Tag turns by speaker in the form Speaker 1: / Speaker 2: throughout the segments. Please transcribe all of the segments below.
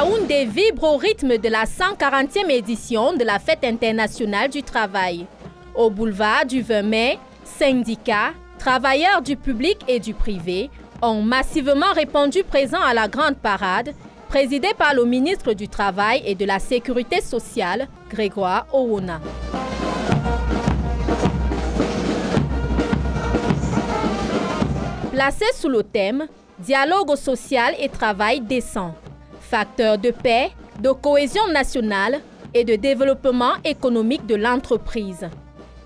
Speaker 1: Yaoundé vibre au rythme de la 140e édition de la Fête internationale du travail. Au boulevard du 20 mai, syndicats, travailleurs du public et du privé ont massivement répondu présents à la grande parade, présidée par le ministre du Travail et de la Sécurité sociale, Grégoire Owona. Placé sous le thème « Dialogue social et travail décent », facteur de paix, de cohésion nationale et de développement économique de l'entreprise.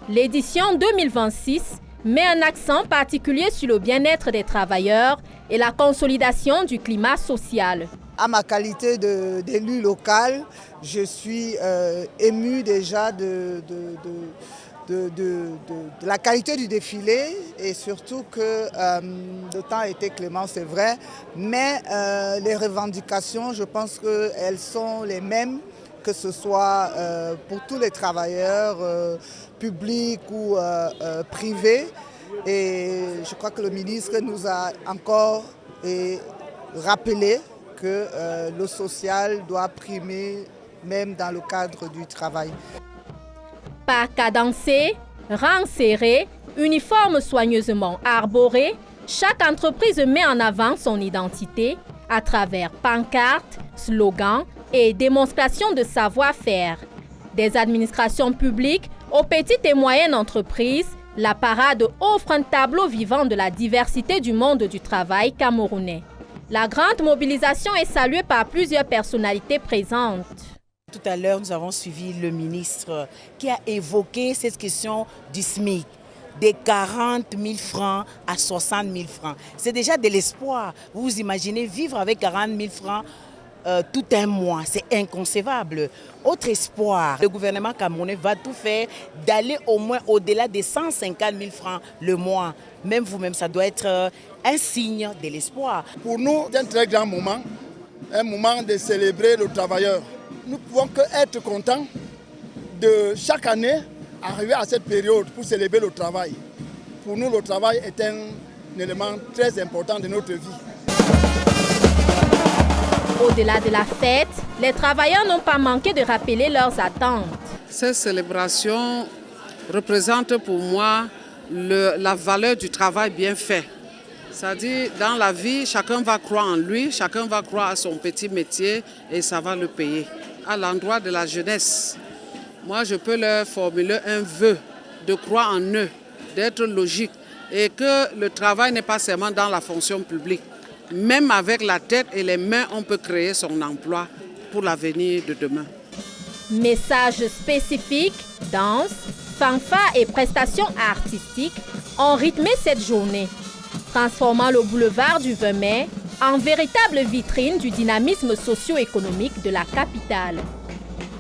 Speaker 1: L'édition 2026 met un accent particulier sur le bien-être des travailleurs et la consolidation du climat social.
Speaker 2: À ma qualité d'élu local, je suis ému déjà de la qualité du défilé et surtout que le temps a été clément, c'est vrai, mais les revendications, je pense qu'elles sont les mêmes, que ce soit pour tous les travailleurs publics ou privés. Et je crois que le ministre nous a encore rappelé que le social doit primer même dans le cadre du travail.
Speaker 1: Pas cadencé, rang serré, uniforme soigneusement arboré, chaque entreprise met en avant son identité à travers pancartes, slogans et démonstrations de savoir-faire. Des administrations publiques aux petites et moyennes entreprises, la parade offre un tableau vivant de la diversité du monde du travail camerounais. La grande mobilisation est saluée par plusieurs personnalités présentes.
Speaker 3: Tout à l'heure, nous avons suivi le ministre qui a évoqué cette question du SMIC, des 40 000 francs à 60 000 francs. C'est déjà de l'espoir. Vous vous imaginez vivre avec 40 000 francs tout un mois, c'est inconcevable. Autre espoir, le gouvernement camerounais va tout faire d'aller au moins au-delà des 150 000 francs le mois. Même vous-même, ça doit être un signe de l'espoir.
Speaker 4: Pour nous, c'est un très grand moment, un moment de célébrer le travailleur. Nous ne pouvons qu'être contents de chaque année arriver à cette période pour célébrer le travail. Pour nous, le travail est un élément très important de notre vie.
Speaker 1: Au-delà de la fête, les travailleurs n'ont pas manqué de rappeler leurs attentes.
Speaker 5: Cette célébration représente pour moi la valeur du travail bien fait. C'est-à-dire, dans la vie, chacun va croire en lui, chacun va croire à son petit métier et ça va le payer. À l'endroit de la jeunesse, moi je peux leur formuler un vœu de croire en eux, d'être logique et que le travail n'est pas seulement dans la fonction publique. Même avec la tête et les mains, on peut créer son emploi pour l'avenir de demain.
Speaker 1: Messages spécifiques, danse, fanfares et prestations artistiques ont rythmé cette journée, transformant le boulevard du 20 mai en véritable vitrine du dynamisme socio-économique de la capitale.